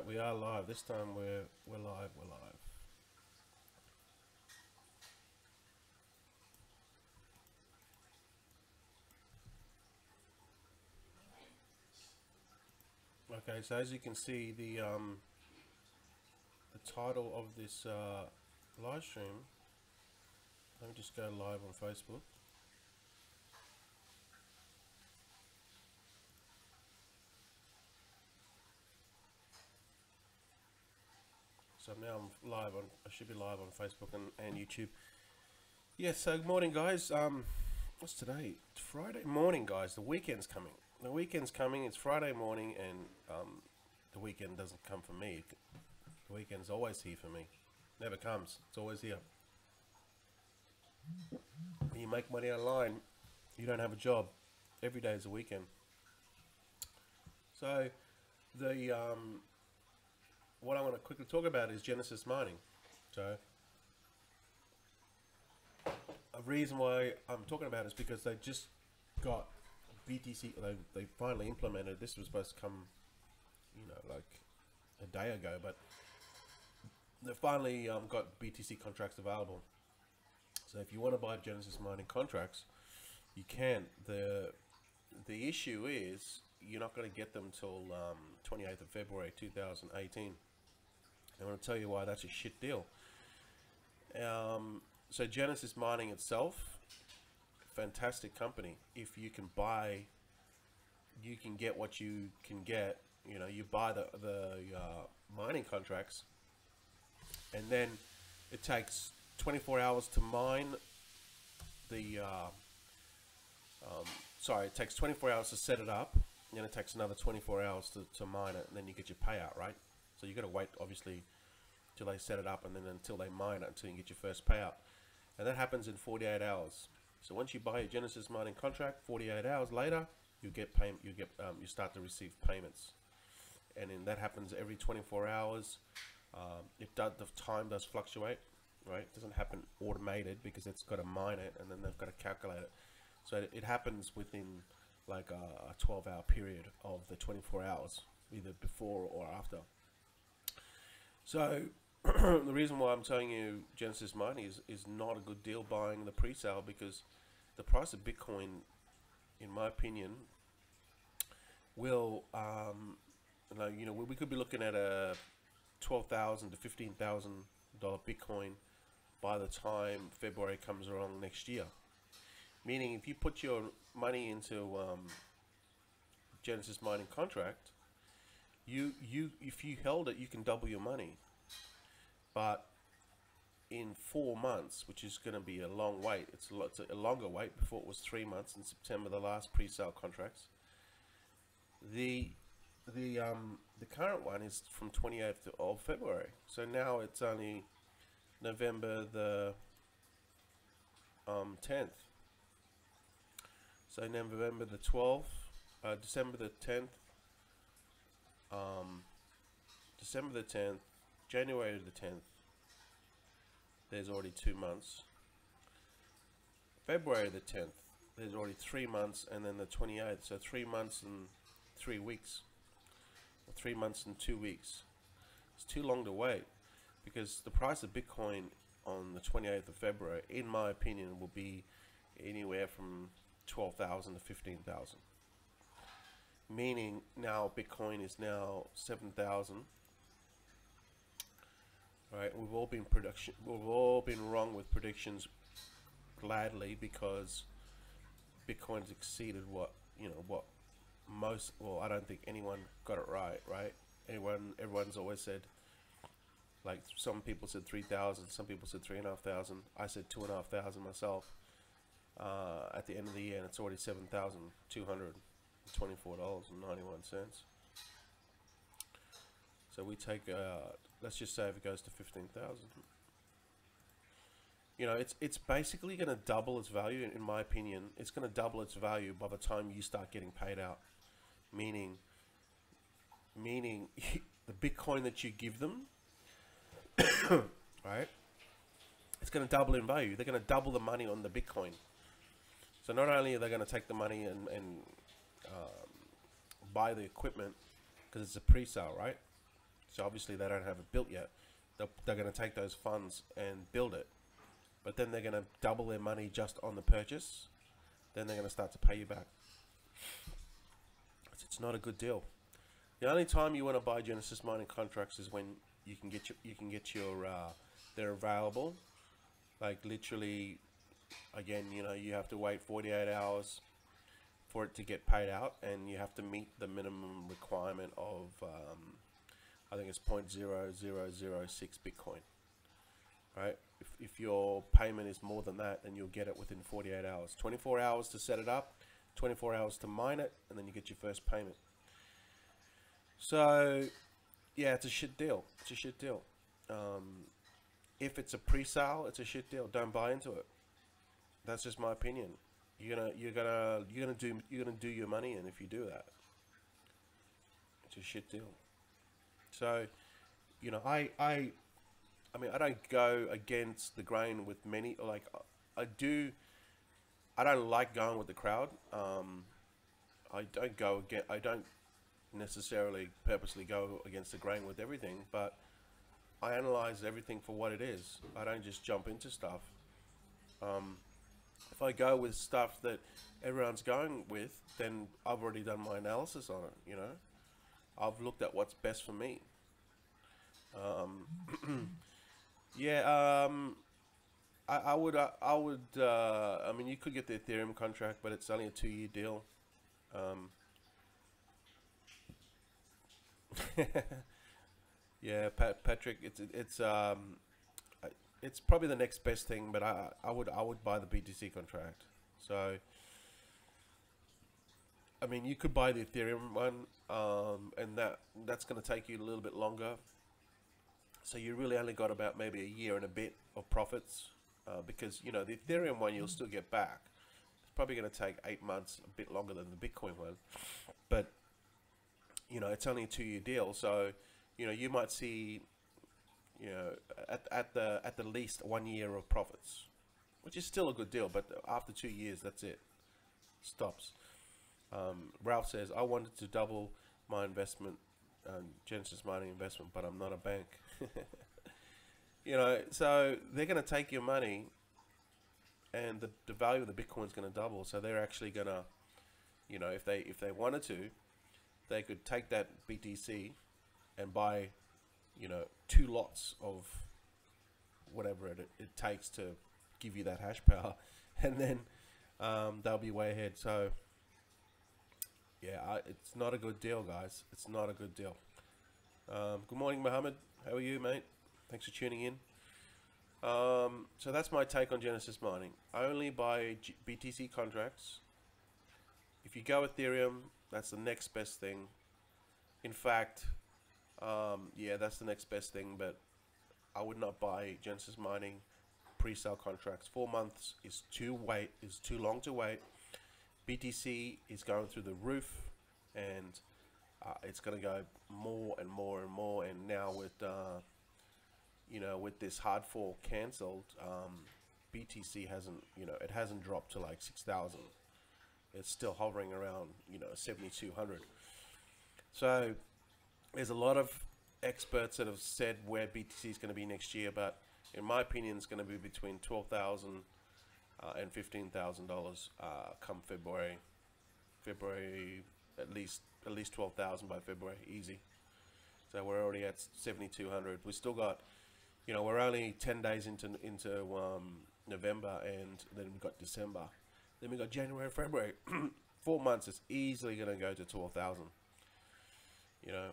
we are live. This time we're live. We're live. Okay, so as you can see, the title of this live stream. Let me just go live on Facebook. So now I'm live on. I should be live on Facebook and YouTube. Yeah. So good morning, guys. What's today? It's Friday morning, guys. The weekend's coming. The weekend's coming. It's Friday morning, and the weekend doesn't come for me. The weekend's always here for me. Never comes. It's always here. When you make money online, you don't have a job. Every day is a weekend. So the what I want to quickly talk about is Genesis mining. So a reason why I'm talking about it is because they just got BTC. They finally implemented. This was supposed to come, like a day ago, but they finally got BTC contracts available. So if you want to buy Genesis mining contracts, you can. The issue is you're not going to get them till 28th of February 2018. I want to tell you why that's a shit deal. So Genesis mining itself, fantastic company. If you can buy, you can get what you can get. You buy the mining contracts, and then it takes 24 hours to mine the it takes 24 hours to set it up, and then it takes another 24 hours to mine it, and then you get your payout, right? So you got to wait, obviously, till they set it up, and then until they mine it, until you get your first payout, and that happens in 48 hours. So once you buy a Genesis mining contract, 48 hours later, you get payment. You start to receive payments, and then that happens every 24 hours. The time does fluctuate, right? It doesn't happen automated because it's got to mine it, and then they've got to calculate it. So it happens within like a 12-hour period of the 24 hours, either before or after. So the reason why I'm telling you Genesis mining is not a good deal buying the pre-sale, because the price of Bitcoin, in my opinion, will we could be looking at a $12,000 to $15,000 Bitcoin by the time February comes along next year. Meaning, if you put your money into Genesis mining contract, if you held it, you can double your money. But in 4 months, which is going to be a long wait, it's a longer wait. Before it was 3 months in September, the last pre-sale contracts. The current one is from 28th of February. So now it's only November the 10th. So November the 12th, December the 10th, December the 10th, January the 10th. There's already 2 months. February the 10th. There's already 3 months, and then the 28th. So 3 months and 3 weeks, or 3 months and 2 weeks. It's too long to wait, because the price of Bitcoin on the 28th of February, in my opinion, will be anywhere from 12,000 to 15,000. Meaning now Bitcoin is now 7,000. Right, we've all been wrong with predictions, gladly, because Bitcoin's exceeded what most. Well, I don't think anyone got it right. Right? Everyone's always said, like, some people said 3,000, some people said 3,500. I said 2,500 myself. At the end of the year, and it's already $7,224.91. So we take, let's just say if it goes to 15,000. It's basically going to double its value, in my opinion. It's going to double its value by the time you start getting paid out. Meaning the Bitcoin that you give them, right? It's going to double in value. They're going to double the money on the Bitcoin. So not only are they going to take the money and buy the equipment, because it's a pre-sale, right? So obviously they don't have it built yet. They're going to take those funds and build it, but then they're going to double their money just on the purchase. Then they're going to start to pay you back. It's not a good deal. The only time you want to buy Genesis mining contracts is when you can get your they're available. Like literally, again, you know, you have to wait 48 hours for it to get paid out, and you have to meet the minimum requirement of I think it's 0.0006 Bitcoin. Right? If your payment is more than that, then you'll get it within 48 hours. 24 hours to set it up, 24 hours to mine it, and then you get your first payment. So, yeah, it's a shit deal. It's a shit deal. If it's a pre-sale, it's a shit deal. Don't buy into it. That's just my opinion. You're gonna do your money in if you do that. It's a shit deal. So, you know, I mean, I don't go against the grain with many. Like, I don't like going with the crowd. I don't necessarily purposely go against the grain with everything, but I analyze everything for what it is. I don't just jump into stuff. If I go with stuff that everyone's going with, then I've already done my analysis on it. You know, I've looked at what's best for me. Yeah, I would. I mean, you could get the Ethereum contract, but it's only a 2-year deal. Yeah, Patrick, it's probably the next best thing, but I would buy the BTC contract. So, I mean, you could buy the Ethereum one, and that's going to take you a little bit longer. So you really only got about maybe a year and a bit of profits, because, you know, the Ethereum one you'll still get back. It's probably going to take 8 months, a bit longer than the Bitcoin one, but you know, it's only a 2-year deal. So, you know, you might see, you know, at the least 1 year of profits, which is still a good deal. But after 2 years, that's it. Stops. Ralph says, I wanted to double my investment, Genesis mining investment, but I'm not a bank. You know, so they're going to take your money, and the value of the Bitcoin is going to double. So they're actually going to, you know, if they wanted to, they could take that BTC and buy, you know, 2 lots of whatever it takes to give you that hash power, and then they'll be way ahead. So yeah, it's not a good deal, guys. It's not a good deal. Good morning, Mohammed. How are you, mate? Thanks for tuning in. So that's my take on Genesis mining. I only buy BTC contracts. If you go Ethereum, that's the next best thing. In fact, yeah, that's the next best thing, but I would not buy Genesis mining pre-sale contracts. 4 months is too long to wait. BTC is going through the roof, and it's going to go more and more and more. And now with you know, with this hard fork cancelled, BTC hasn't, you know, it hasn't dropped to like 6,000. It's still hovering around, you know, 7,200. So there's a lot of experts that have said where BTC is going to be next year, but in my opinion, it's going to be between $12,000 and $15,000 come February. At least 12,000 by February, easy. So we're already at 7,200. We still got, you know, we're only 10 days into November, and then we've got December. Then we got January, February. 4 months, it's easily going to go to 12,000. You know,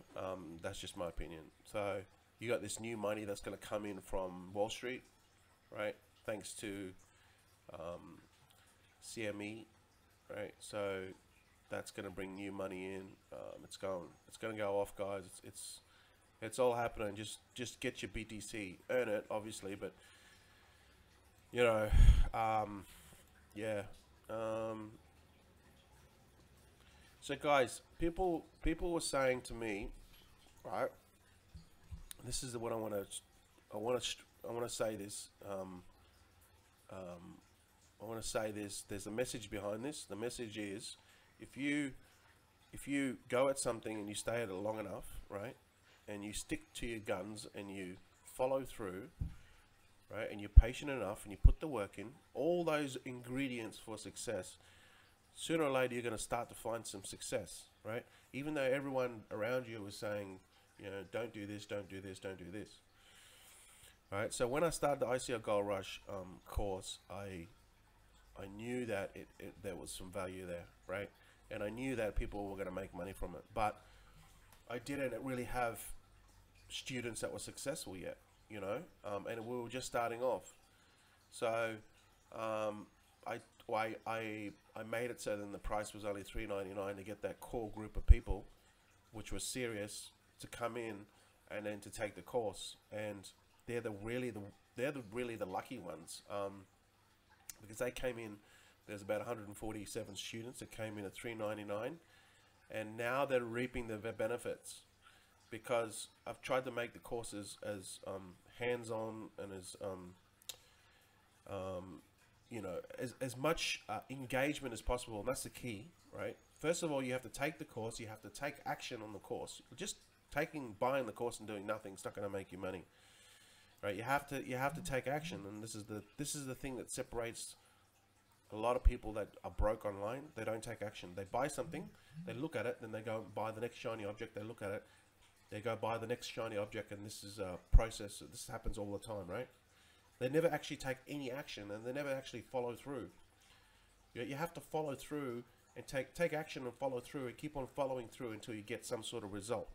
that's just my opinion. So you got this new money that's going to come in from Wall Street, right? Thanks to CME, right? So that's going to bring new money in. It's going to go off, guys. It's all happening. Just get your BTC, earn it, obviously, but you know, yeah. So guys, people were saying to me, right? This is what I want to say this. I want to say this. There's a message behind this. The message is, if you go at something and you stay at it long enough, right? and you stick to your guns and you follow through, right, and you're patient enough and you put the work in, all those ingredients for success, sooner or later you're going to start to find some success, right? Even though everyone around you was saying, you know, don't do this, don't do this, don't do this. Right. So when I started the ICL Gold Rush course, I knew that there was some value there, right? And I knew that people were going to make money from it, but I didn't really have students that were successful yet, you know, and we were just starting off. So I made it so then the price was only $3.99 to get that core group of people, which was serious, to come in and then to take the course. And they're really the lucky ones, because they came in. There's about 147 students that came in at $3.99, and now they're reaping the benefits, because I've tried to make the courses as hands-on and as you know, as much engagement as possible, and that's the key, right? First of all, you have to take the course. You have to take action on the course. Just buying the course and doing nothing is not going to make you money, right? You have to take action, and this is the thing that separates a lot of people that are broke online. They don't take action. They buy something, they look at it, then they go and buy the next shiny object. They look at it, they go buy the next shiny object, and this is a process. This happens all the time, right? They never actually take any action, and they never actually follow through. You have to follow through and take action and follow through and keep on following through until you get some sort of result,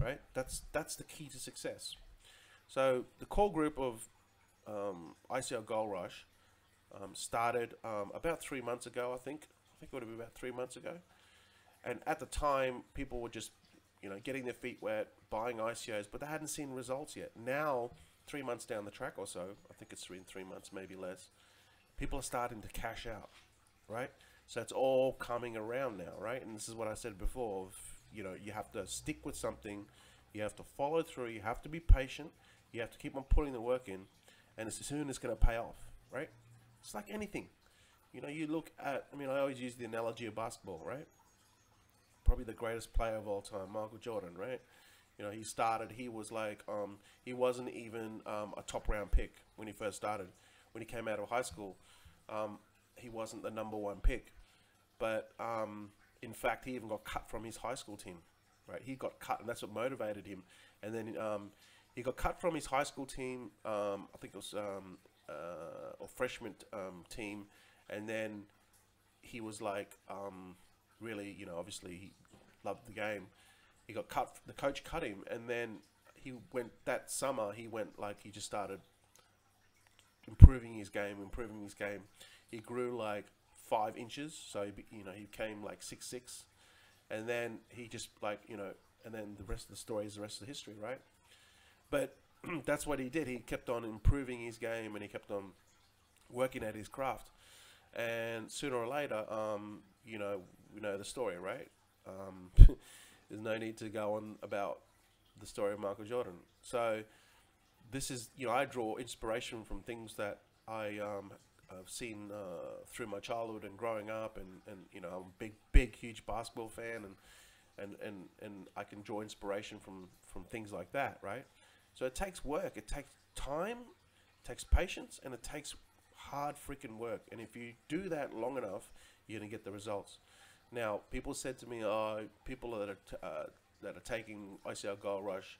right? That's the key to success. So the core group of ICL Gold Rush started about 3 months ago, I think it would have been about 3 months ago. And at the time, people were just, you know, getting their feet wet, buying ICOs, but they hadn't seen results yet. Now, 3 months down the track or so, I think it's 3 months, maybe less, people are starting to cash out, right? So it's all coming around now, right? And this is what I said before, you know, you have to stick with something, you have to follow through, you have to be patient, you have to keep on putting the work in, and as soon it's going to pay off, right? It's like anything. You know, you look at, I mean, I always use the analogy of basketball, right? Probably the greatest player of all time, Michael Jordan, right? You know, he started, he was like, he wasn't even a top round pick when he first started. When he came out of high school, he wasn't the #1 pick. But in fact, he even got cut from his high school team, right? He got cut, and that's what motivated him. And then he got cut from his high school team, I think it was, or freshman team. And then he was like, really, you know, obviously he loved the game. He got cut, the coach cut him, and then he went, that summer, he went like, he just started improving his game. He grew like 5 inches, so he, you know, he became like 6'6", and then he just like, you know, and then the rest of the story is the rest of the history, right? But that's what he did. He kept on improving his game, and he kept on working at his craft, and sooner or later, you know, we know the story, right? There's no need to go on about the story of Michael Jordan. So this is, you know, I draw inspiration from things that I've seen through my childhood and growing up, and you know, I'm a big, huge basketball fan, and I can draw inspiration from things like that, right? So it takes work, it takes time, it takes patience, and it takes hard freaking work. And if you do that long enough, you're gonna get the results. Now, people said to me, people that are taking ICL Gold Rush,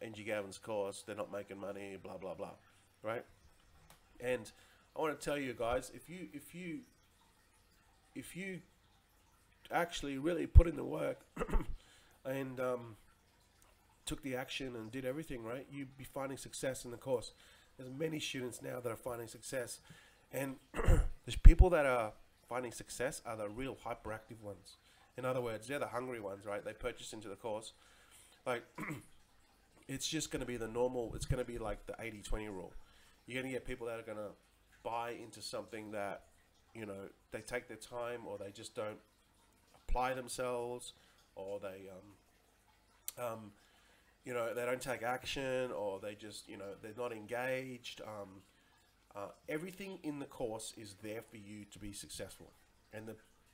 NG Gavin's course, they're not making money, blah blah blah, right? And I want to tell you guys, if you actually really put in the work and took the action and did everything right, you'd be finding success in the course. There's many students now that are finding success, and there's people that are finding success are the real hyperactive ones. In other words, they're the hungry ones, right? They purchase into the course. Like, it's just going to be the normal, it's going to be like the 80-20 rule. You're going to get people that are going to buy into something that, you know, they take their time, or they just don't apply themselves, or they, you know, they don't take action, or they just, you know, they're not engaged. Everything in the course is there for you to be successful. And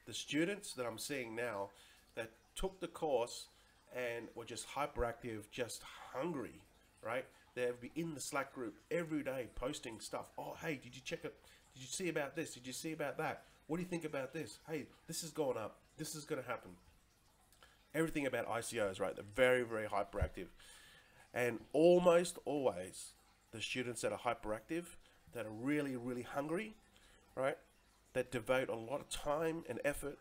the students that I'm seeing now that took the course and were just hyperactive, just hungry, right? They'd be in the Slack group every day posting stuff. Oh, hey, did you check it? Did you see about this? Did you see about that? What do you think about this? Hey, this is going up. This is going to happen. Everything about ICOs, right? They're very, very hyperactive. And almost always, the students that are hyperactive, that are really, really hungry, right? That devote a lot of time and effort,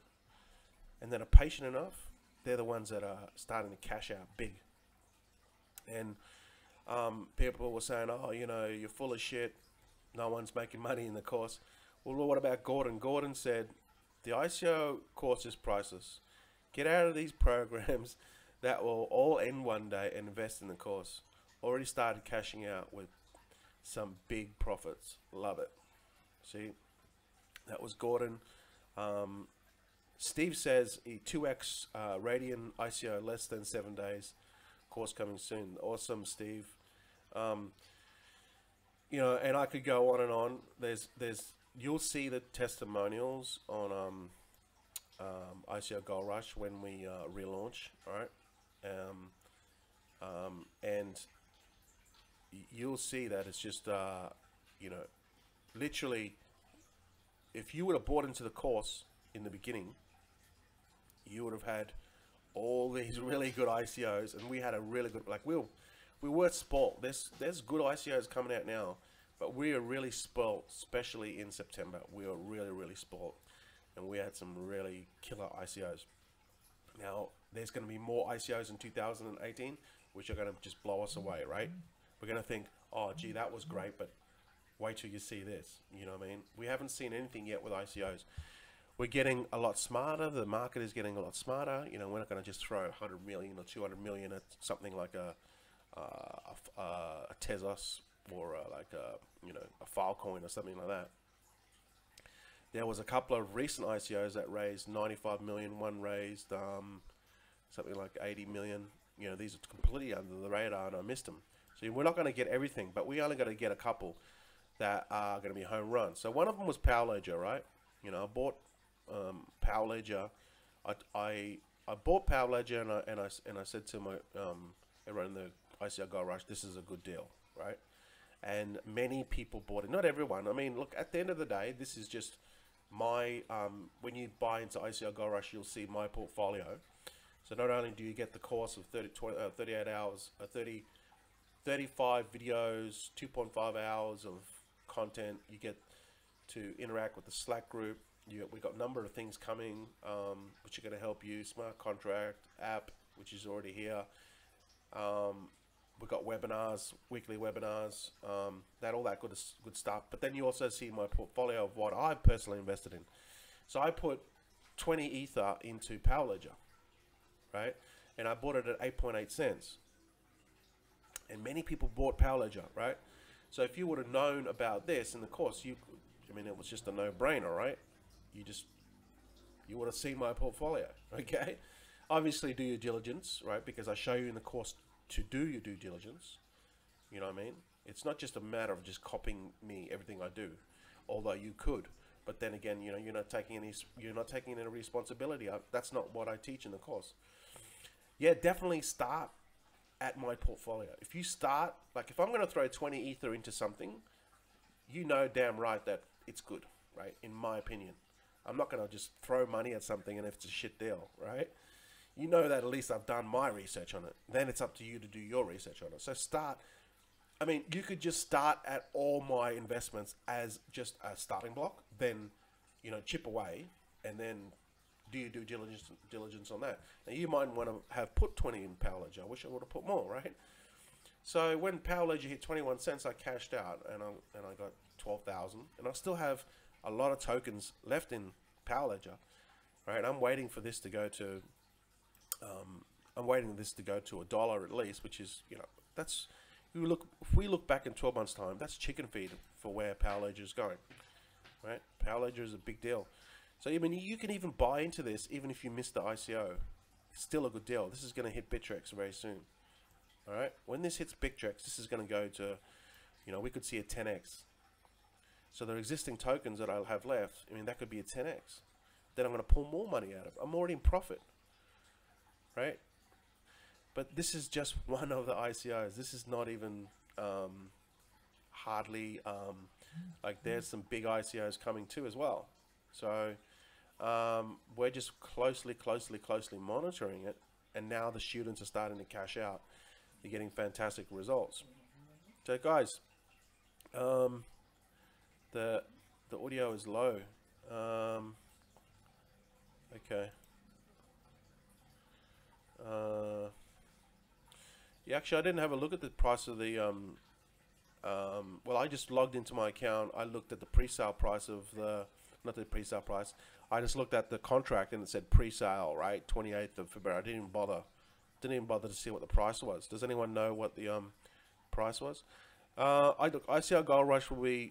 and that are patient enough, they're the ones that are starting to cash out big. And people were saying, oh, you know, you're full of shit. No one's making money in the course. Well, what about Gordon? Gordon said, the ICO course is priceless. Get out of these programs that will all end one day and invest in the course. Already started cashing out with some big profits. Love it. See, that was Gordon. Steve says, 2x Radian ICO, less than 7 days. Course coming soon. Awesome, Steve. You know, and I could go on and on. You'll see the testimonials on ICO Gold Rush when we relaunch, all right? And you'll see that it's just, you know, literally, if you would have bought into the course in the beginning, you would have had all these really good ICOs, and we had a really good, like, we were spoiled. There's good ICOs coming out now, but we are really spoiled, especially in September. We were really, really spoiled, and we had some really killer ICOs. Now, there's going to be more ICOs in 2018, which are going to just blow us away, right? We're going to think, oh, gee, that was great, but wait till you see this. You know what I mean? We haven't seen anything yet with ICOs. We're getting a lot smarter. The market is getting a lot smarter. You know, we're not going to just throw 100 million or 200 million at something like a Tezos or like you know, a Filecoin or something like that. There was a couple of recent ICOs that raised 95 million. One raised something like 80 million. You know, these are completely under the radar, and I missed them. So we're not going to get everything, but we only got to get a couple that are going to be home runs. So one of them was Power Ledger, right? You know, I bought Power Ledger. I bought Power Ledger, and I said to my everyone in the ICO Gold Rush, this is a good deal, right? And many people bought it. Not everyone. I mean, look, at the end of the day, this is just my when you buy into ICO Gold Rush, you'll see my portfolio. So not only do you get the course of 38 hours, 35 videos, 2.5 hours of content, you get to interact with the Slack group. We got a number of things coming which are going to help you. Smart contract app, which is already here. We've got webinars, weekly webinars, all that good stuff. But then you also see my portfolio of what I've personally invested in. So I put 20 Ether into Power Ledger, right? And I bought it at 8.8 cents. And many people bought Power Ledger, right? So if you would have known about this in the course, I mean, it was just a no-brainer, right? You would have seen my portfolio, okay? Obviously, do your diligence, right? Because I show you in the course to do your due diligence. You know what I mean? It's not just a matter of just copying me everything I do, although you could. But then again, you know, you're not taking any responsibility. That's not what I teach in the course. Yeah, definitely start at my portfolio. If you start, like if I'm going to throw 20 Ether into something, you know damn right that it's good, right? In my opinion. I'm not going to just throw money at something and if it's a shit deal, right? You know that at least I've done my research on it. Then it's up to you to do your research on it. So start, I mean, you could just start at all my investments as just a starting block, then, you know, chip away and then do your due diligence on that. Now you might want to have put 20 in Power Ledger. I wish I would have put more, right? So when Power Ledger hit 21 cents, I cashed out and I got 12,000, and I still have a lot of tokens left in Power Ledger, right? I'm waiting for this to go to, $1 at least, which is, you know, that's, if we look back in 12 months time, that's chicken feed for where Power Ledger is going, right? Power Ledger is a big deal. So I mean, you can even buy into this even if you miss the ICO. It's still a good deal. This is going to hit Bittrex very soon. All right, when this hits Bittrex, this is going to go to, you know, we could see a 10x. So the existing tokens that I'll have left, I mean, that could be a 10x. Then I'm going to pull more money out of it. I'm already in profit, right? But this is just one of the ICOs. This is not even hardly like there's some big ICOs coming too as well. So we're just closely monitoring it, and now the students are starting to cash out. They're getting fantastic results. So guys, the audio is low. Okay. Yeah, actually, I didn't have a look at the price of the well, I just logged into my account. I looked at the pre-sale price of the, not the pre-sale price. I just looked at the contract and it said pre-sale, right? 28th of February. I didn't even bother to see what the price was. Does anyone know what the price was? I see our Gold Rush we're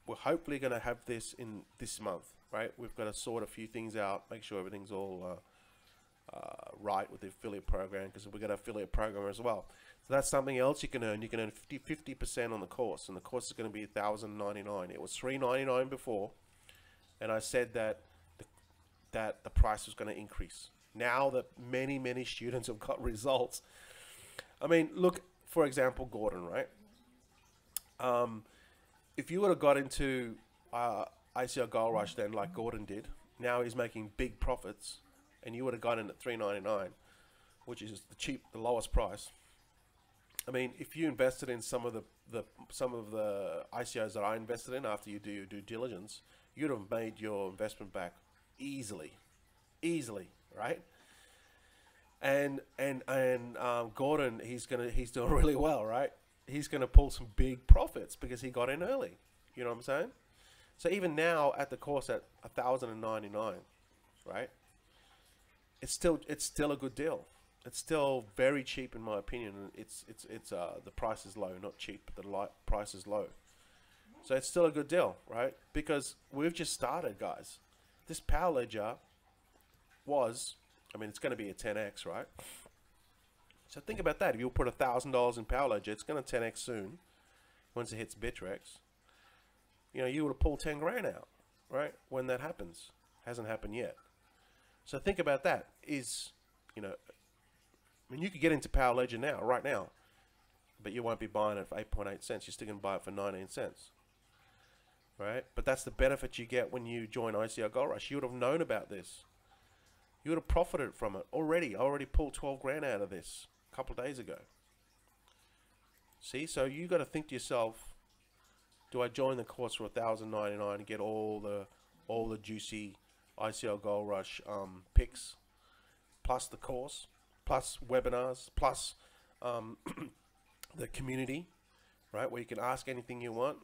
hopefully going to have this in this month, right? We've got to sort a few things out, make sure everything's all right with the affiliate program, because we've got an affiliate program as well. So that's something else you can earn. You can earn 50% on the course, and the course is going to be $1,099. It was $399 before, and I said that the price was going to increase. Now that many students have got results, I mean, look, for example, Gordon, right? If you would have got into ICO Gold Rush then, like Gordon did, now he's making big profits, and you would have got in at $399, which is the lowest price. I mean, if you invested in some of the ICOs that I invested in after you do your due diligence, you'd have made your investment back easily, right? And Gordon, he's doing really well, right? He's gonna pull some big profits because he got in early. You know what I'm saying? So even now at the course at $1,099, right? It's still a good deal. It's still very cheap in my opinion. It's the price is low, not cheap, but the price is low. So it's still a good deal, right? Because we've just started, guys. This Power Ledger was, I mean, it's going to be a 10x, right? So think about that. If you put $1,000 in Power Ledger, it's going to 10x soon. Once it hits Bittrex, you know, you would have pulled 10 grand out, right? When that happens, hasn't happened yet. So think about that. Is, you know, I mean, you could get into Power Ledger now, right now, but you won't be buying it for 8.8 cents. You're still going to buy it for 19 cents, right? But that's the benefit you get when you join ICO Gold Rush. You would have known about this. You would have profited from it already. I already pulled 12 grand out of this a couple of days ago. See, so you got to think to yourself, do I join the course for $1,099 and get all the juicy ICO Gold Rush picks, plus the course, plus webinars, plus the community, right, where you can ask anything you want.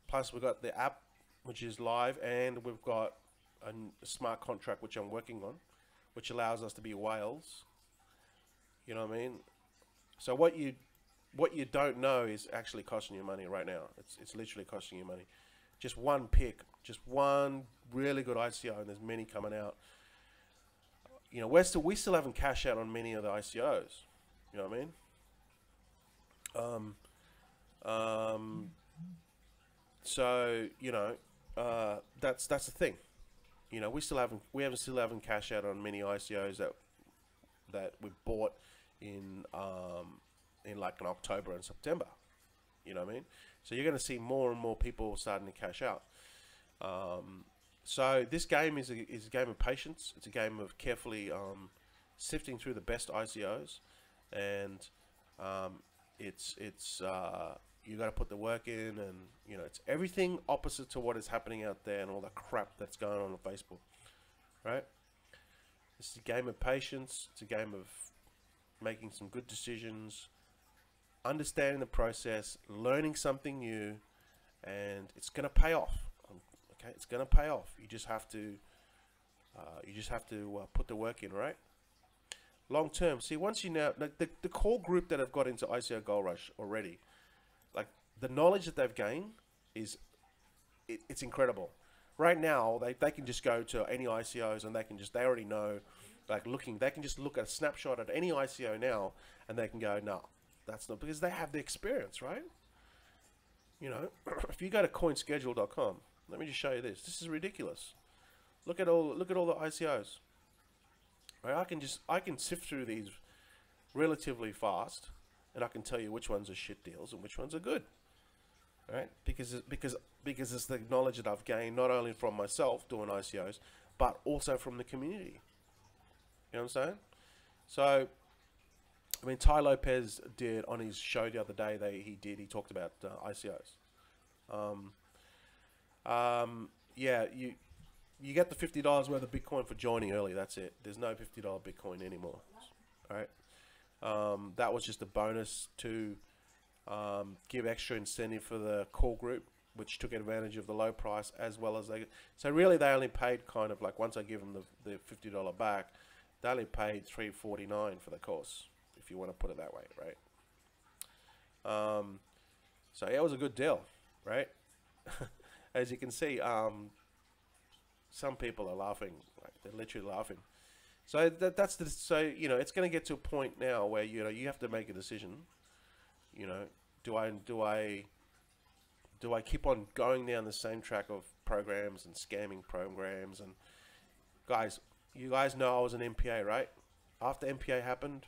Plus we've got the app, which is live, and we've got a smart contract which I'm working on, which allows us to be whales. You know what I mean? So what you don't know is actually costing you money right now. It's literally costing you money. Just one pick, just one really good ICO, and there's many coming out. You know, we still haven't cashed out on many of the ICOs. You know what I mean? So you know, that's the thing. You know, we still haven't cashed out on many ICOs that we bought in like in October and September. You know what I mean? So you're going to see more and more people starting to cash out. So this game is a game of patience. It's a game of carefully sifting through the best ICOs, and you got to put the work in, and you know, it's everything opposite to what is happening out there and all the crap that's going on Facebook, right? It's a game of patience. It's a game of making some good decisions, understanding the process, learning something new, and it's going to pay off. Okay, it's going to pay off. You just have to put the work in, right? Long term. See, once you know, like the core group that have got into ICO Gold Rush already, like the knowledge that they've gained is, it's incredible. Right now, they can just go to any ICOs and they already know, like they can just look at a snapshot at any ICO now and they can go, no, that's not, because they have the experience, right? You know, if you go to coinschedule.com, let me just show you this. This is ridiculous. Look at all the ICOs. Right? I can sift through these relatively fast, and I can tell you which ones are shit deals and which ones are good, right? Because it's the knowledge that I've gained not only from myself doing ICOs, but also from the community. You know what I'm saying? So, I mean, Ty Lopez did on his show the other day. He talked about ICOs. Yeah, you get the $50 worth of Bitcoin for joining early. That's it. There's no $50 Bitcoin anymore. All right. That was just a bonus to give extra incentive for the core group, which took advantage of the low price as well as they. So really, they only paid kind of like, once I give them the $50 back, they only paid $3.49 for the course, if you want to put it that way, right? So yeah, it was a good deal, right? As you can see, some people are laughing, like they're literally laughing. So so you know, it's going to get to a point now where you have to make a decision. You know, do I keep on going down the same track of programs and scamming programs? And guys, you guys know I was an MPA, right? After MPA happened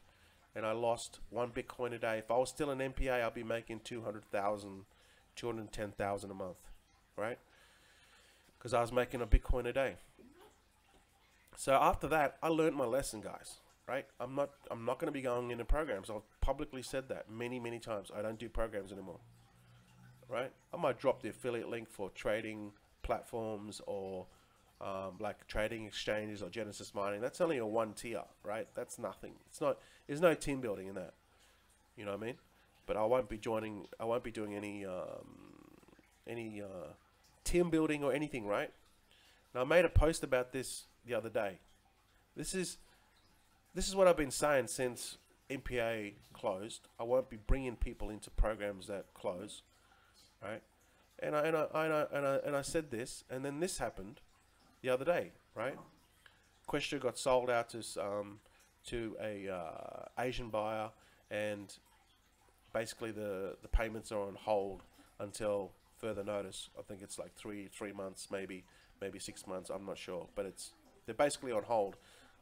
and I lost 1 Bitcoin a day, if I was still an MPA, I'd be making 200,000, 210,000 a month, right? Because I was making a Bitcoin a day. So after that, I learned my lesson, guys, right? I'm not going to be going into programs. I've publicly said that many times. I don't do programs anymore, right? I might drop the affiliate link for trading platforms or like trading exchanges or Genesis mining. That's only a 1 tier, right? That's nothing. There's no team building in that. You know what I mean? But I won't be doing any team building or anything, right? Now I made a post about this the other day. This is what I've been saying since MPA closed. I won't be bringing people into programs that close, right? And I said this, and then this happened the other day, right? Questra got sold out to a Asian buyer, and basically the payments are on hold until further notice. I think it's like three months, maybe 6 months. I'm not sure, but they're basically on hold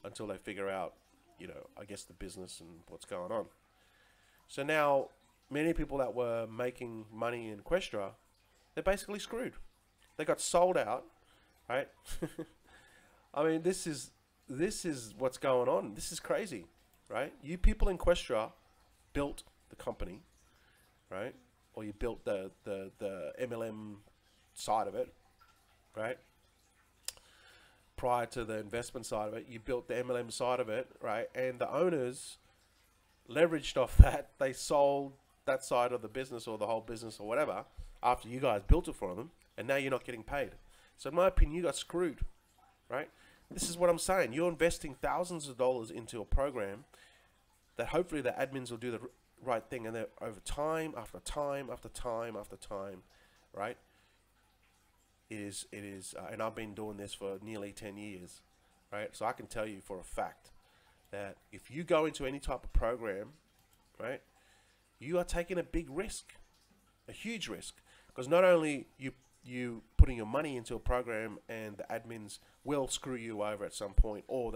until they figure out, I guess the business and what's going on. So now many people that were making money in Questra, they're basically screwed. They got sold out, right? I mean, this is what's going on. This is crazy, right? You people in Questra built the company, right? Or you built the MLM side of it, right? Prior to the investment side of it, you built the MLM side of it, right? And the owners leveraged off that. They sold that side of the business or the whole business or whatever after you guys built it for them, and now you're not getting paid. So in my opinion, you got screwed, right? This is what I'm saying. You're investing thousands of dollars into a program that hopefully the admins will do the right thing, and then over time after time after time after time, right? It is, and I've been doing this for nearly 10 years, right? So I can tell you for a fact that if you go into any type of program, right, you are taking a big risk, a huge risk, because not only you putting your money into a program and the admins will screw you over at some point, or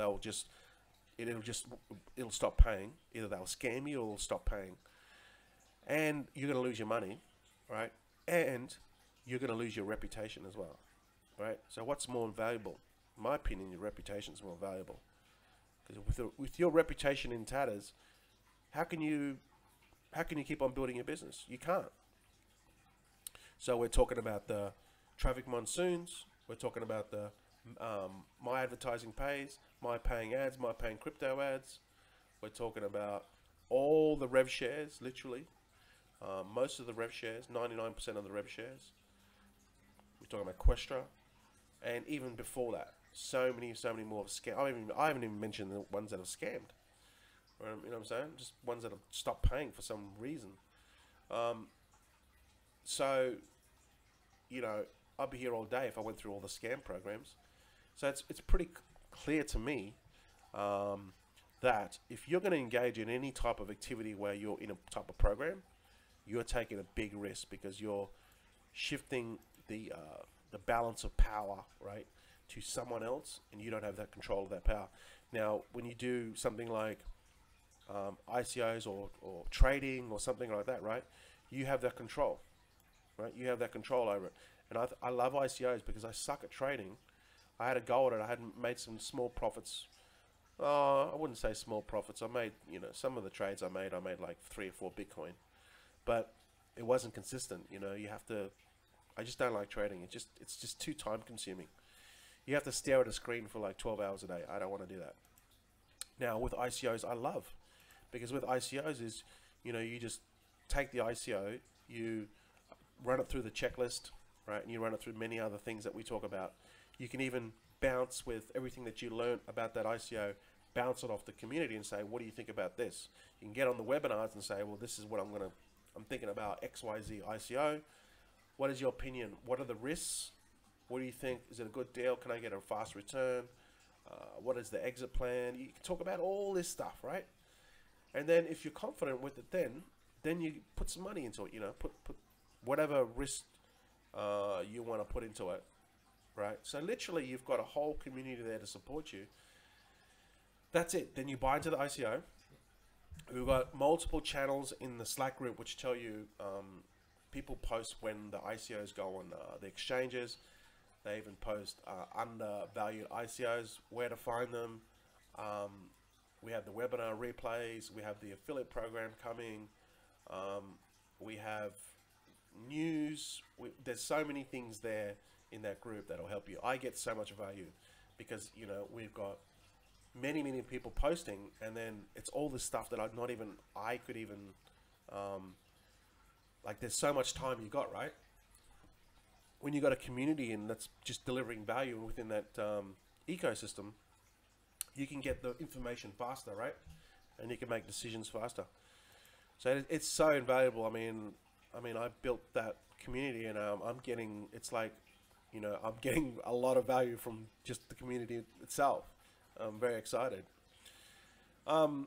it'll stop paying. Either they'll scam you or they'll stop paying, and you're going to lose your money, right? And you're going to lose your reputation as well, right? So what's more valuable? In my opinion, your reputation is more valuable, because with your reputation in tatters, how can you keep on building your business? You can't. So we're talking about the traffic monsoons. We're talking about the my advertising pays, my paying ads, my paying crypto ads. We're talking about all the rev shares, literally. Most of the rev shares, 99% of the rev shares. We're talking about Questra, and even before that, so many more scam. I haven't even mentioned the ones that have scammed. You know what I'm saying? Just ones that have stopped paying for some reason. So, I'd be here all day if I went through all the scam programs. So it's pretty clear to me that if you're going to engage in any type of activity where you're in a type of program, you're taking a big risk, because you're shifting the balance of power, right, to someone else, and you don't have that control of that power. Now, when you do something like ICOs or trading or something like that, right? You have that control, right? You have that control over it. And I love ICOs because I suck at trading. I had a go at it. I had made some small profits. I wouldn't say small profits. I made, some of the trades I made like 3 or 4 Bitcoin, but it wasn't consistent. You have to. I just don't like trading. It's just too time consuming. You have to stare at a screen for like 12 hours a day. I don't want to do that. Now with ICOs, I love, because with ICOs is, you just take the ICO, you run it through the checklist, right? And you run it through many other things that we talk about. You can even bounce with everything that you learn about that ICO, bounce it off the community and say, what do you think about this? You can get on the webinars and say, well, this is what I'm thinking about XYZ ICO. What is your opinion? What are the risks? What do you think? Is it a good deal? Can I get a fast return? What is the exit plan? You can talk about all this stuff, right? And then if you're confident with it, then you put some money into it. Put whatever risk you want to put into it, right? So literally, you've got a whole community there to support you. That's it. Then you buy into the ICO. We've got multiple channels in the Slack group which tell you people post when the ICOs go on the exchanges. They even post undervalued ICOs, where to find them. We have the webinar replays. We have the affiliate program coming. We have news. There's so many things there in that group that'll help you. I get so much value because we've got many people posting, and then it's all this stuff that I could even like. There's so much time you got, right? When you got a community and that's just delivering value within that ecosystem, you can get the information faster, right? And you can make decisions faster. So it's so invaluable. I mean, I built that community, and I'm getting. It's like, I'm getting a lot of value from just the community itself. I'm very excited. Yeah,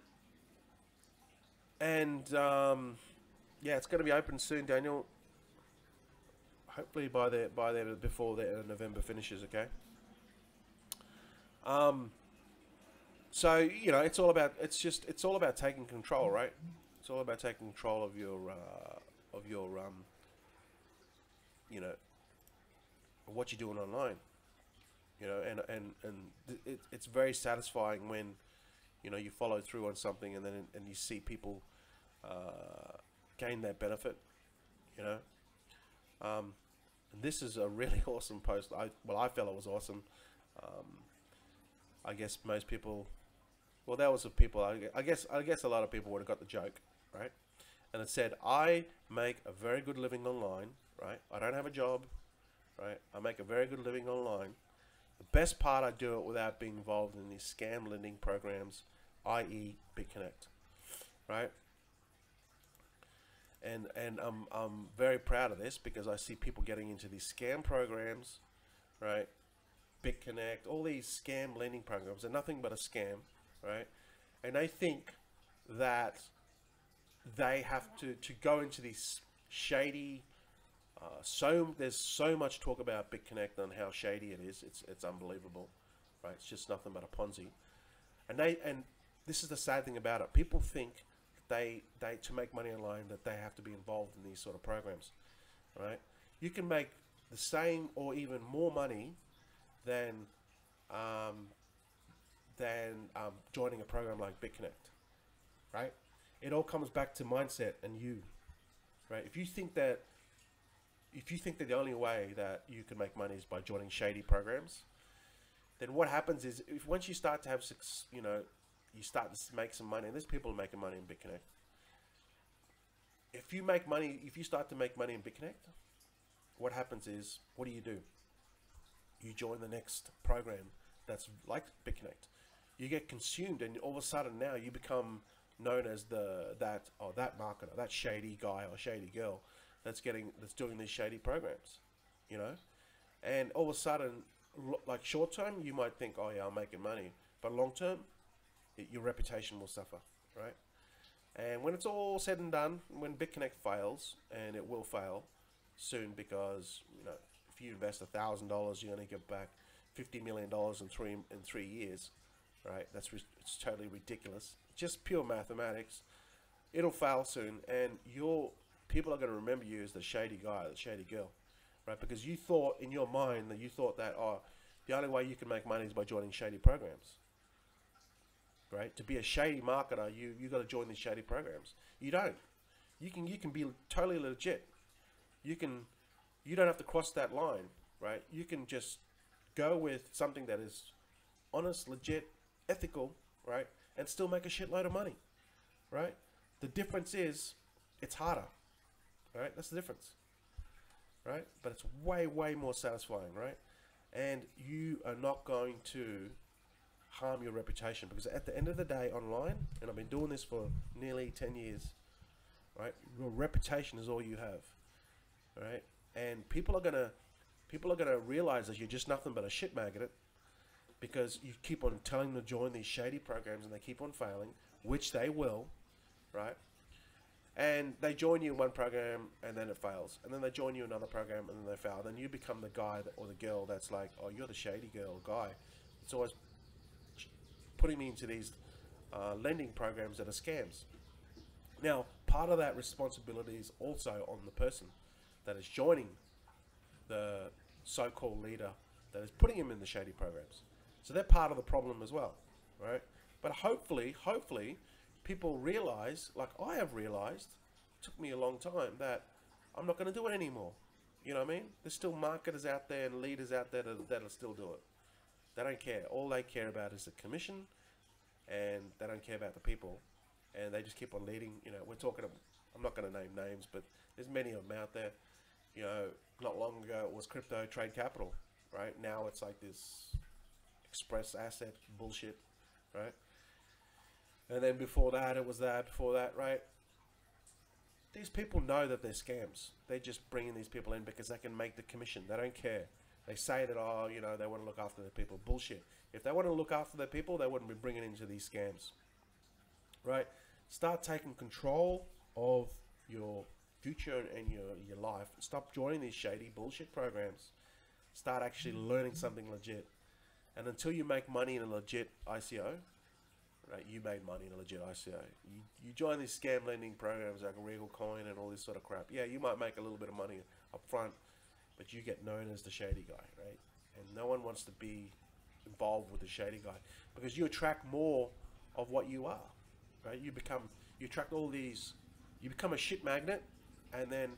it's going to be open soon, Daniel. Hopefully before the November finishes, okay? So it's all about taking control, right? It's all about taking control of your what you're doing online. It's very satisfying when you follow through on something, and then you see people gain that benefit. And this is a really awesome post. I felt it was awesome. I guess most people, well, there was some people. I guess a lot of people would have got the joke, right? And it said, I make a very good living online, right? I don't have a job, right? I make a very good living online. The best part, I do it without being involved in these scam lending programs, i.e. BitConnect, right? And I'm very proud of this because I see people getting into these scam programs, right? BitConnect, all these scam lending programs are nothing but a scam, right? And they think that they have to go into these shady. There's so much talk about BitConnect and how shady it is. It's unbelievable, right? It's just nothing but a Ponzi. And this is the sad thing about it. People think they to make money online that they have to be involved in these sort of programs, right? You can make the same or even more money than joining a program like BitConnect, right? It all comes back to mindset and you, right? If you think that the only way that you can make money is by joining shady programs, then what happens is once you start to have you start to make some money, and there's people making money in BitConnect. If you start to make money in BitConnect, what happens is, what do? You join the next program that's like BitConnect. You get consumed, and all of a sudden now you become known as that marketer, that shady guy or shady girl that's doing these shady programs, and all of a sudden, like short term, you might think, oh yeah, I'm making money, but long term, your reputation will suffer, right? And when it's all said and done, when BitConnect fails, and it will fail soon, because if you invest $1,000, you're going to get back $50 million in 3 years, right? It's totally ridiculous. just pure mathematics. It'll fail soon, and people are going to remember you as the shady guy, the shady girl, right? Because you thought in your mind that oh, the only way you can make money is by joining shady programs, right? To be a shady marketer, you got to join these shady programs. You don't. You can be totally legit. You don't have to cross that line, right? You can just go with something that is honest, legit, ethical, right? And still make a shitload of money, right? The difference is it's harder, right? That's the difference, right? But it's way, way more satisfying, right? And you are not going to harm your reputation, because at the end of the day online, and I've been doing this for nearly 10 years, right? Your reputation is all you have, right? And people are gonna realize that you're just nothing but a shit magnet, because you keep on telling them to join these shady programs and they keep on failing, which they will, right? And they join you in one program and then it fails, and then they join you in another program and then they fail. Then you become the guy or the girl that's like, oh, you're the shady girl or guy. It's always putting me into these lending programs that are scams. Now, part of that responsibility is also on the person that is joining the so-called leader that is putting him in the shady programs. So they're part of the problem as well, right? But hopefully, people realize, like I have realized, it took me a long time, that I'm not going to do it anymore. You know what I mean? There's still marketers out there and leaders out there that'll still do it. They don't care. All they care about is the commission, and they don't care about the people. And they just keep on leading. You know, I'm not going to name names, but there's many of them out there. You know, not long ago it was crypto trade capital, right? Now it's like this express asset bullshit, right? And then before that, it was that, before that, right? These people know that they're scams. They're just bringing these people in because they can make the commission. They don't care. They say that, oh, you know, they want to look after their people. Bullshit. If they want to look after their people, they wouldn't be bringing into these scams, right? Start taking control of your future and your life. Stop joining these shady bullshit programs. Start actually learning something legit. And until you make money in a legit ICO, right? You made money in a legit ICO. You join these scam lending programs like Regal Coin and all this sort of crap. Yeah, you might make a little bit of money up front, but you get known as the shady guy, right? And no one wants to be involved with the shady guy, because you attract more of what you are, right? You attract all these, you become a shit magnet, and then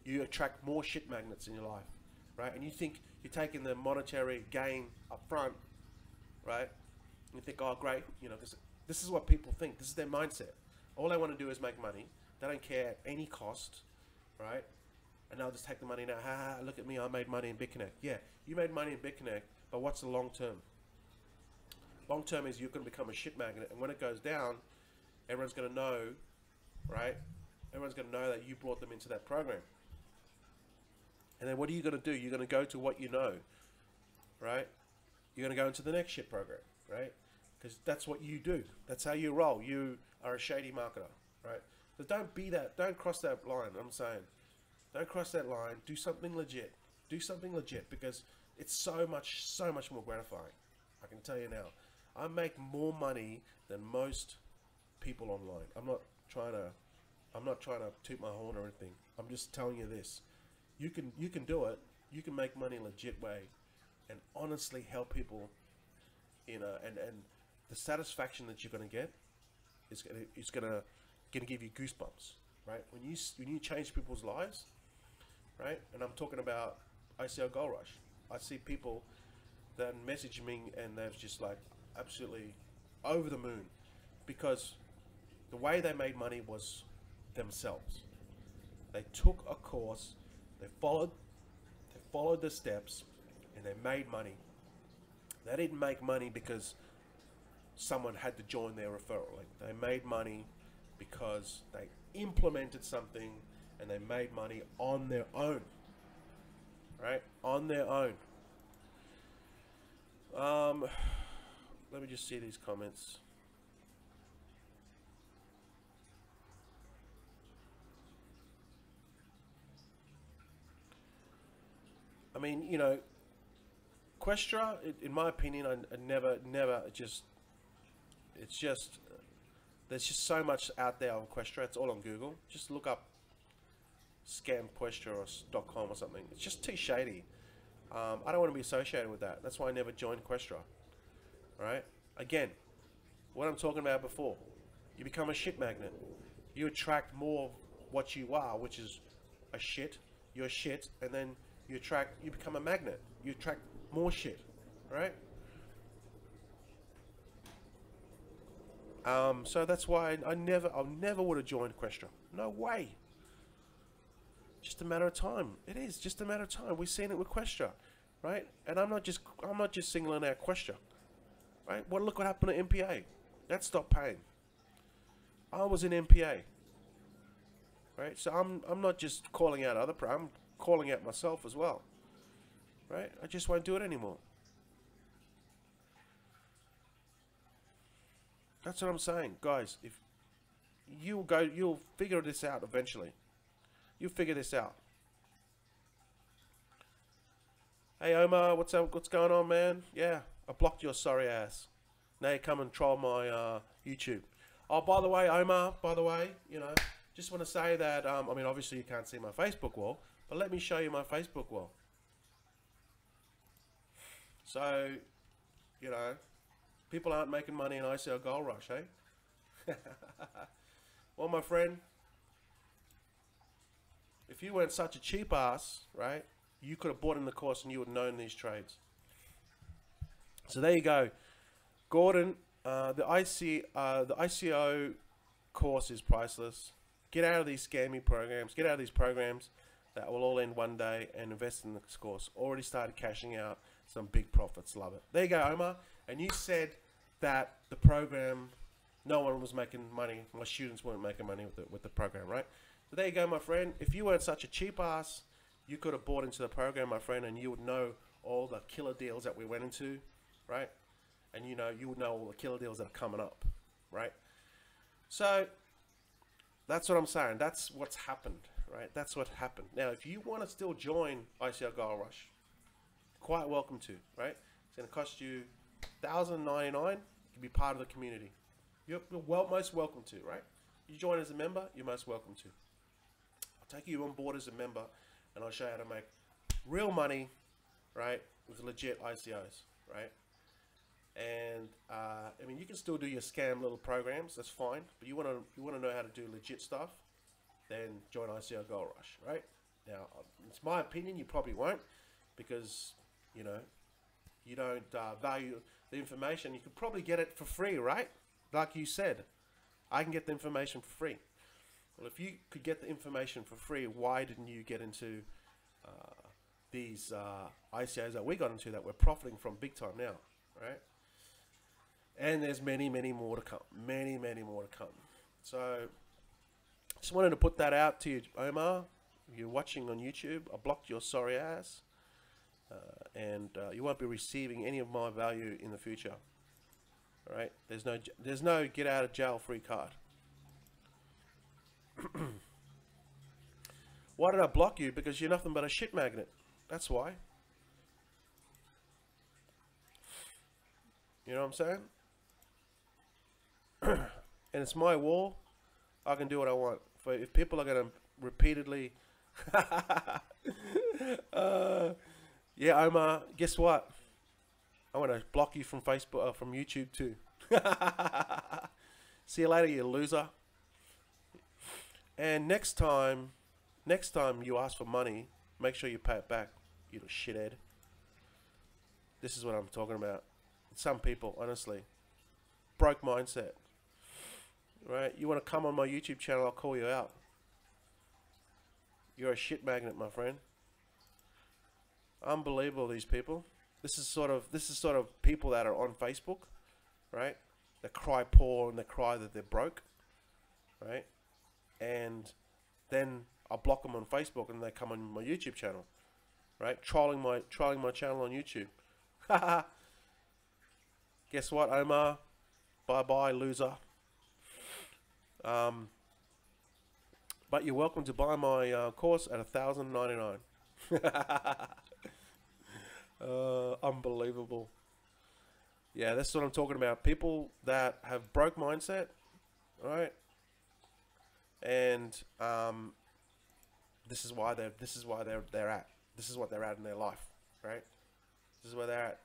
you attract more shit magnets in your life, right? And you think you're taking the monetary gain up front, right? You think, oh, great, you know, this is what people think. This is their mindset. All they want to do is make money. They don't care at any cost, right? And they'll just take the money now. Ha, ha, look at me, I made money in BitConnect. Yeah, you made money in BitConnect, but what's the long term? Long term is you're going to become a shit magnet, and when it goes down, everyone's going to know, right? Everyone's going to know that you brought them into that program. And then what are you going to do? You're going to go to what you know, right? You're going to go into the next shit program, right? Because that's what you do. That's how you roll. You are a shady marketer, right? So don't be that. Don't cross that line. I'm saying, don't cross that line. Do something legit. Do something legit, because it's so much more gratifying. I can tell you now. I make more money than most people online. I'm not trying to toot my horn or anything. I'm just telling you this. You can do it. You can make money in a legit way, and honestly help people. You know, and the satisfaction that you're going to get is going to give you goosebumps, right? When you change people's lives, right? And I'm talking about ICO Gold Rush. I see people that message me and they're just like absolutely over the moon, because the way they made money was themselves. They took a course, they followed the steps, and they made money. They didn't make money because someone had to join their referral link. They made money because they implemented something, and they made money on their own, right? On their own. Let me just see these comments. I mean, you know, Questra, in my opinion, I never just, it's just There's just so much out there on Questra. It's all on Google. Just look up scamquestra.com or something. It's just too shady. I don't want to be associated with that. That's why I never joined Questra. Right? Again, what I'm talking about before. You become a shit magnet. You attract more of what you are, which is a shit. You're shit, and then you become a magnet. You attract more shit. Right? So that's why I never would have joined Questra. No way. Just a matter of time. It is just a matter of time. We've seen it with Questra, right? And I'm not just singling out Questra, right? Well, look what happened to MPA. That stopped paying. I was in MPA, right? So I'm not just calling out I'm calling out myself as well, right? I just won't do it anymore. That's what I'm saying, guys. If you'll figure this out eventually. You'll figure this out. Hey Omar, what's up? What's going on, man? Yeah, I blocked your sorry ass. Now you come and troll my YouTube. Oh, by the way, Omar. By the way, you know, just want to say that. I mean, obviously you can't see my Facebook wall, but let me show you my Facebook wall. So, you know. People aren't making money in ICO Gold Rush, eh? Well, my friend, if you weren't such a cheap ass, right, you could have bought in the course and you would have known these trades. So there you go. Gordon, the ICO course is priceless. Get out of these scammy programs. Get out of these programs that will all end one day and invest in this course. Already started cashing out some big profits. Love it. There you go, Omar. And you said that the program, no one was making money. My students weren't making money with the program, right? So there you go, my friend. If you weren't such a cheap ass, you could have bought into the program, my friend, and you would know all the killer deals that we went into, right? And you would know all the killer deals that are coming up, right? So that's what I'm saying. That's what's happened, right? That's what happened. Now, if you want to still join ICO Gold Rush, quite welcome to, right? It's going to cost you $1,099 to be part of the community. You're most welcome to, right? You join as a member, you're most welcome to. I'll take you on board as a member, and I'll show you how to make real money, right, with legit ICOs, right? And I mean, you can still do your scam little programs. That's fine, but you want to know how to do legit stuff, then join ICO Gold Rush, right? Now, it's my opinion. You probably won't, because you know, you don't value the information. You could probably get it for free, right? Like you said, I can get the information for free. Well, if you could get the information for free, why didn't you get into these ICOs that we got into that we're profiting from big time now, right? And there's many, many more to come. Many, many more to come. So, just wanted to put that out to you, Omar. If you're watching on YouTube, I blocked your sorry ass. And you won't be receiving any of my value in the future. All right? There's no get out of jail free card. Why did I block you? Because you're nothing but a shit magnet. That's why. You know what I'm saying? And it's my wall. I can do what I want. If people are going to repeatedly yeah, Omar, guess what? I'm going to block you from Facebook, from YouTube too. See you later, you loser. And next time you ask for money, make sure you pay it back, you little shithead. This is what I'm talking about. Some people, honestly, broke mindset. Right? You want to come on my YouTube channel, I'll call you out. You're a shit magnet, my friend. Unbelievable, these people. This is sort of people that are on Facebook, right? They cry poor and they cry that they're broke, right? And then I block them on Facebook and they come on my YouTube channel, right? Trolling my channel on YouTube. Guess what, Omar? Bye bye, loser. But you're welcome to buy my course at $1,099. Unbelievable. Yeah, that's what I'm talking about. People that have broke mindset, All right, and this is why they're at. This is what they're at in their life, right? This is where they're at.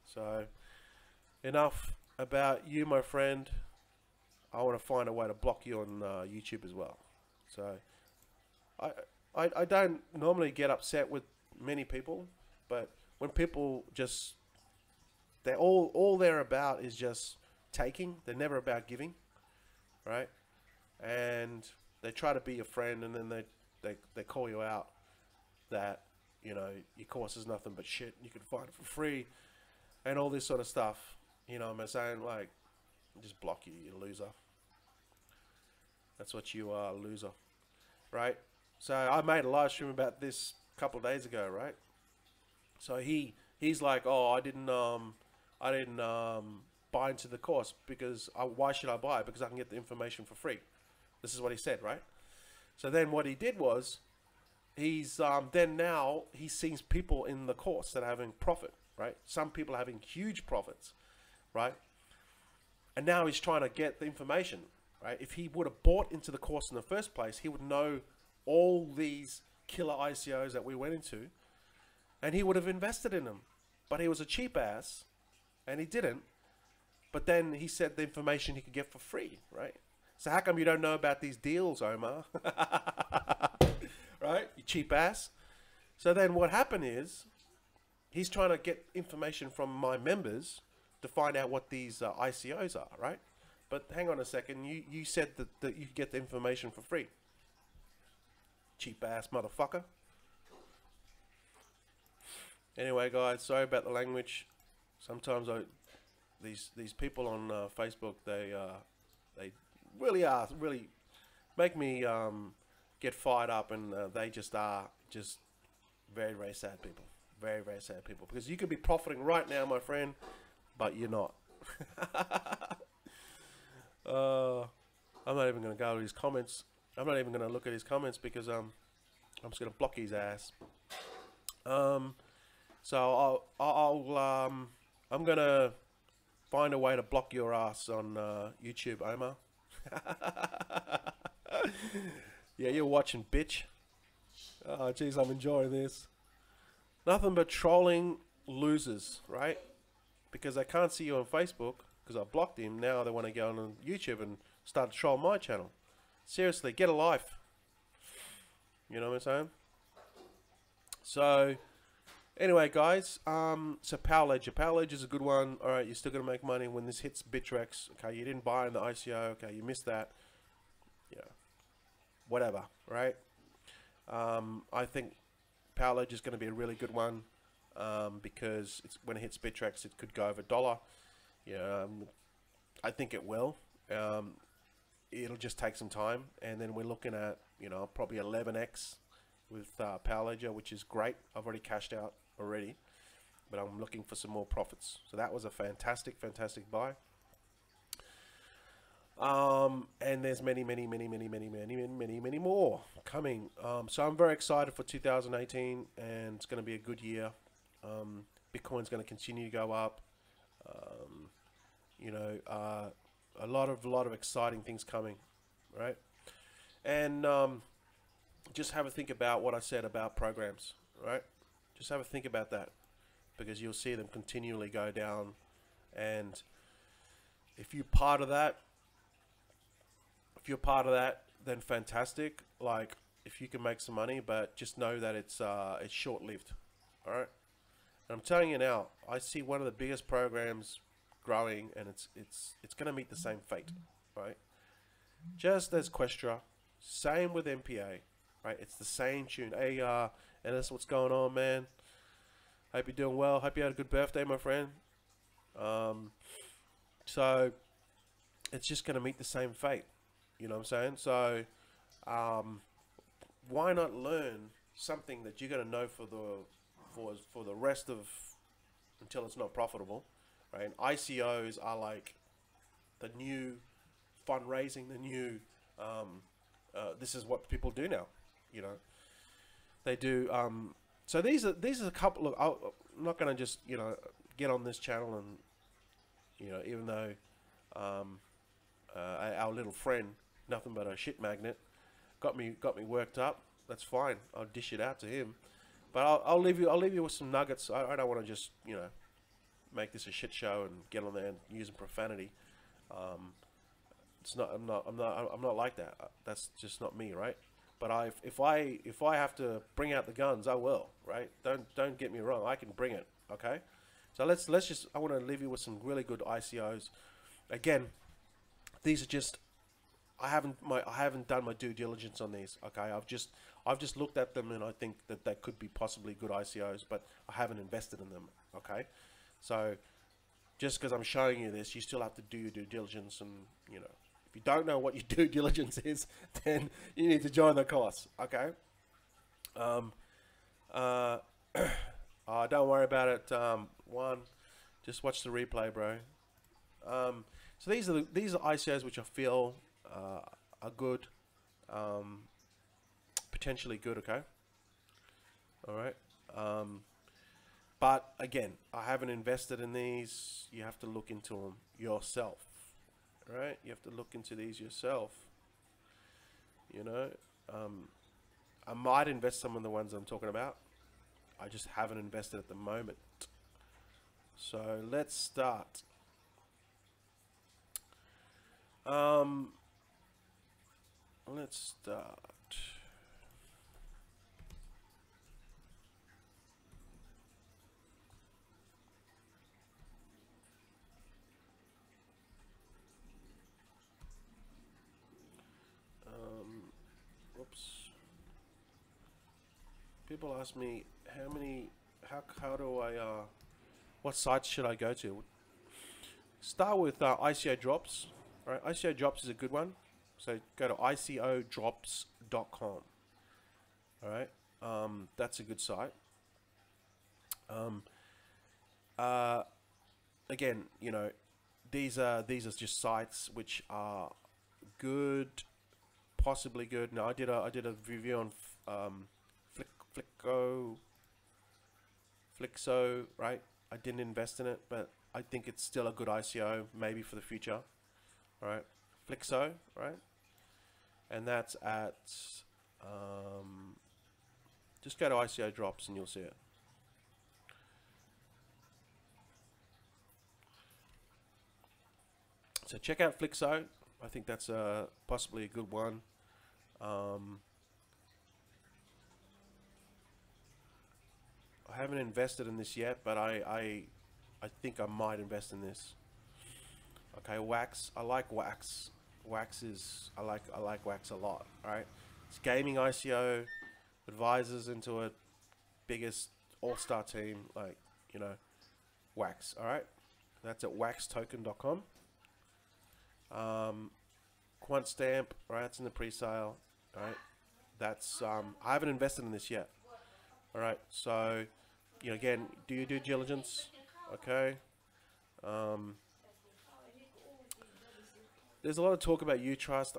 So enough about you, my friend. I want to find a way to block you on YouTube as well. So I don't normally get upset with many people, but when people just, they're all they're about is just taking. They're never about giving, right? And they try to be your friend, and then they call you out that, you know, your course is nothing but shit. You can find it for free and all this sort of stuff. You know what I'm saying? Like, just block you, you loser. That's what you are, a loser, right? So I made a live stream about this a couple of days ago, right? So he's like, oh, I didn't buy into the course because why should I buy it? Because I can get the information for free. This is what he said, right? So then what he did was, he's then now he sees people in the course that are having profit, right? Some people are having huge profits, right? And now he's trying to get the information, right? If he would have bought into the course in the first place, he would know all these killer ICOs that we went into, and he would have invested in them. But he was a cheap ass, and he didn't. But then he said the information he could get for free, right? So how come you don't know about these deals, Omar? Right? You cheap ass. So then what happened is, he's trying to get information from my members to find out what these ICOs are, right? But hang on a second. You said that you could get the information for free. Cheap ass motherfucker. Anyway, guys, sorry about the language. Sometimes these people on Facebook, they really make me get fired up, and they just are very, very sad people. Very, very sad people. Because you could be profiting right now, my friend, but you're not. I'm not even going to go to his comments. I'm not even going to look at his comments because I'm just going to block his ass. So I'm going to find a way to block your ass on YouTube, Omar. Yeah, you're watching, bitch. Oh, jeez, I'm enjoying this. Nothing but trolling losers, right? Because they can't see you on Facebook because I blocked him. Now they want to go on YouTube and start to troll my channel. Seriously, get a life. You know what I'm saying? So, anyway, guys. So Power Ledger. Power Ledger is a good one. All right, you're still gonna make money when this hits Bittrex. Okay, you didn't buy in the ICO. Okay, you missed that. Yeah. Whatever. Right. I think Power Ledger is going to be a really good one because when it hits Bittrex, it could go over $1. Yeah, I think it will. It'll just take some time, and then we're looking at, you know, probably 11x with Power Ledger, which is great. I've already cashed out already, but I'm looking for some more profits. So that was a fantastic buy. And there's many more coming. So I'm very excited for 2018, and it's going to be a good year. Bitcoin's going to continue to go up. You know, a lot of exciting things coming, right? And just have a think about what I said about programs, right? Just have a think about that, because you'll see them continually go down. And if you're part of that, then fantastic. Like, if you can make some money, but just know that it's short-lived. All right. And I'm telling you now, I see one of the biggest programs growing, and it's going to meet the same fate, right? Just as Questra, same with MPA, right? It's the same tune. Hey, and that's what's going on, man. Hope you're doing well. Hope you had a good birthday, my friend. So it's just going to meet the same fate. You know what I'm saying? So, why not learn something that you're gonna know for the rest of, until it's not profitable, right? And ICOs are like the new fundraising, the new. This is what people do now. You know, they do. So these are a couple of. I'm not gonna just, you know, get on this channel and, you know, even though. our little friend, nothing but a shit magnet, got me worked up. That's fine. I'll dish it out to him. But I'll leave you with some nuggets. I don't want to just make this a shit show and get on there and using profanity. It's not. I'm not like that. That's just not me, right? But if I have to bring out the guns, I will, right? Don't get me wrong. I can bring it. Okay. So let's just. I want to leave you with some really good ICOs. Again, these are just. I haven't done my due diligence on these. Okay. I've just looked at them and I think that they could be possibly good ICOs, but I haven't invested in them. Okay. So just because I'm showing you this, you still have to do your due diligence, and if you don't know what your due diligence is, then you need to join the course. Okay. Don't worry about it. Just watch the replay, bro. So these are ICOs which I feel are good, potentially good. Okay. All right. But again, I haven't invested in these. You have to look into them yourself. Right? You have to look into these yourself. I might invest some of the ones I'm talking about. I just haven't invested at the moment. So let's start. Let's start. Oops. People ask me how do I what sites should I go to? Start with ICO drops. All right, ICO drops is a good one. So go to icodrops.com. All right, that's a good site. Again, these are just sites which are good, possibly good. Now I did a review on Flixo, right? I didn't invest in it, but I think it's still a good ICO, maybe for the future. All right, Flixo, right? And that's at just go to ICO drops and you'll see it. So check out Flixo. I think that's possibly a good one. I haven't invested in this yet, but I think I might invest in this. Okay, Wax. I like Wax. Wax is I like Wax a lot. All right, it's gaming ICO, advisors into a biggest all-star team, like Wax. All right, that's at waxtoken.com. Quant Stamp, right? It's in the pre-sale. All right, that's I haven't invested in this yet. All right, so again, do your due diligence. Okay. There's a lot of talk about Utrust.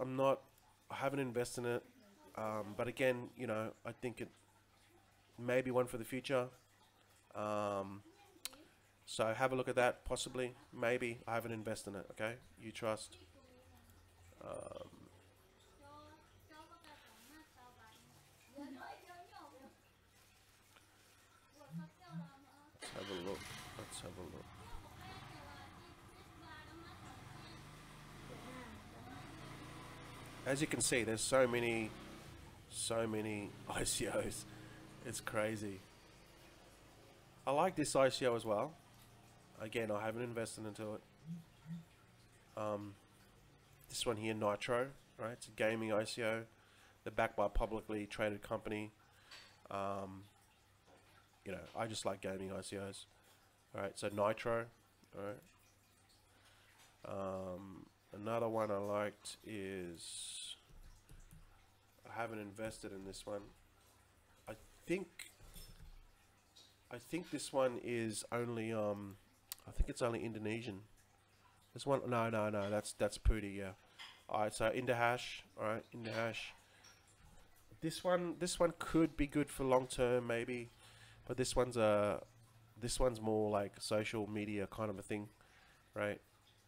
I haven't invested in it, but again, I think it may be one for the future. So have a look at that, possibly, maybe. I haven't invested in it. Okay, Utrust. Let's have a look. Let's have a look. As you can see, there's so many ICOs. It's crazy. I like this ICO as well. Again, I haven't invested into it. This one here, Nitro, right? It's a gaming ICO. They're backed by a publicly traded company. I just like gaming ICOs. All right, so Nitro. All right. Another one I liked is, I haven't invested in this one. I think this one is only I think it's only Indonesian. This one, no, that's Pudi, yeah. All right, so Indahash, all right, Indahash. This one could be good for long term, maybe, but this one's more like social media kind of a thing, right?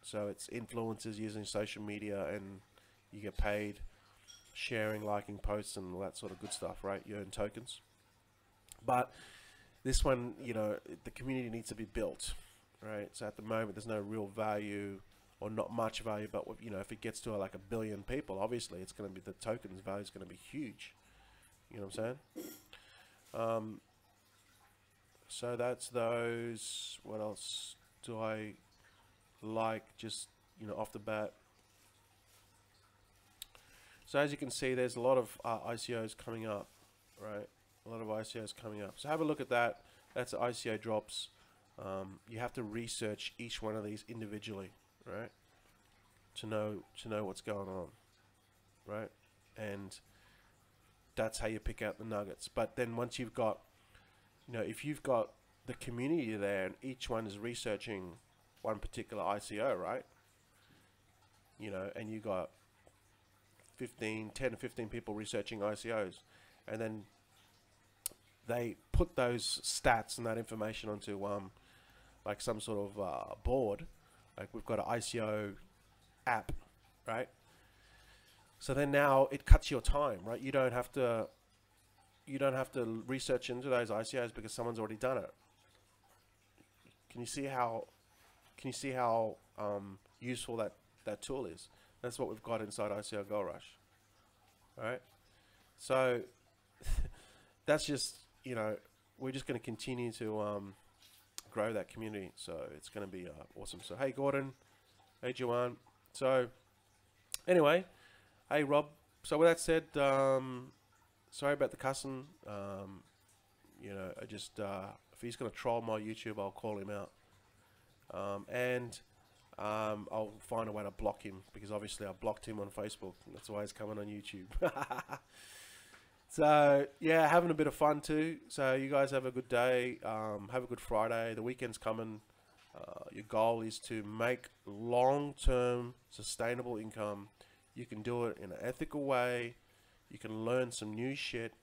So it's influencers using social media, and you get paid sharing, liking posts, and all that sort of good stuff, right? You earn tokens. But this one, you know, the community needs to be built, right? So at the moment, there's no real value, or not much value. But you know, if it gets to like 1 billion people, obviously it's going to be, the tokens value is going to be huge. You know what I'm saying? So that's those. What else do I like? Just, you know, off the bat. So as you can see, there's a lot of ICOs coming up, right? A lot of ICOs coming up. So have a look at that. That's ICO drops. You have to research each one of these individually, right? To know what's going on, right? And that's how you pick out the nuggets. But then once you've got, you know, if you've got the community there and each one is researching one particular ICO, right? You know, and you got 10 to 15 people researching ICOs, and then they put those stats and that information onto like some sort of board. Like we've got an ICO app, right? So then now it cuts your time, right? You don't have to research into those ICOs because someone's already done it. Can you see how useful that tool is? That's what we've got inside ICO Gold Rush. All right. So that's just, you know, we're just going to continue to grow that community. So it's going to be awesome. So hey Gordon, hey Joanne. So anyway, hey Rob. So with that said, sorry about the cussing. You know, I just if he's going to troll my YouTube, I'll call him out. I'll find a way to block him, because obviously I blocked him on Facebook. That's why he's coming on YouTube. So yeah, having a bit of fun too. So you guys have a good day. Have a good Friday. The weekend's coming. Your goal is to make long-term sustainable income. You can do it in an ethical way. You can learn some new shit,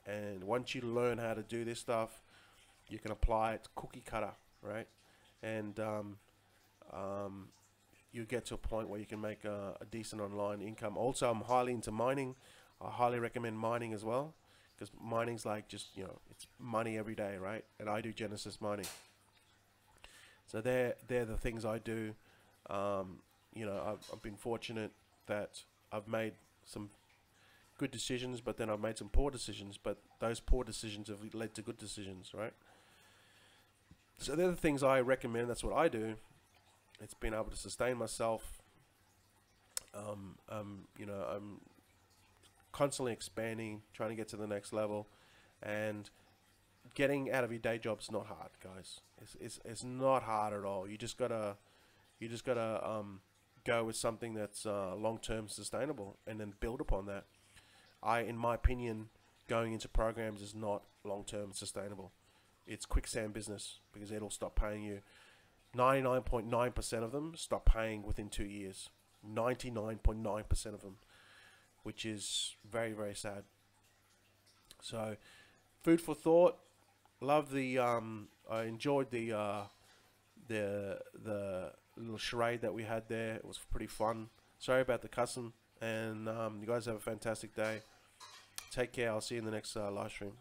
and once you learn how to do this stuff, you can apply it to cookie cutter, right? And you get to a point where you can make a decent online income. Also, I'm highly into mining. I highly recommend mining as well, because mining's like just, you know, it's money every day, right? And I do Genesis mining. So they're the things I do. You know, I've been fortunate that I've made some good decisions, but then I've made some poor decisions, but those poor decisions have led to good decisions, right? So they're the things I recommend. That's what I do. It's been able to sustain myself. You know, I'm constantly expanding, trying to get to the next level, and getting out of your day job's not hard, guys. It's not hard at all. You just gotta go with something that's long-term sustainable, and then build upon that. In my opinion, going into programs is not long-term sustainable. It's quicksand business, because it'll stop paying you. 99.9% of them stop paying within 2 years. 99.9% of them, which is very, very sad. So, food for thought. Love the. I enjoyed the little charade that we had there. It was pretty fun. Sorry about the cussing, and you guys have a fantastic day. Take care. I'll see you in the next live stream.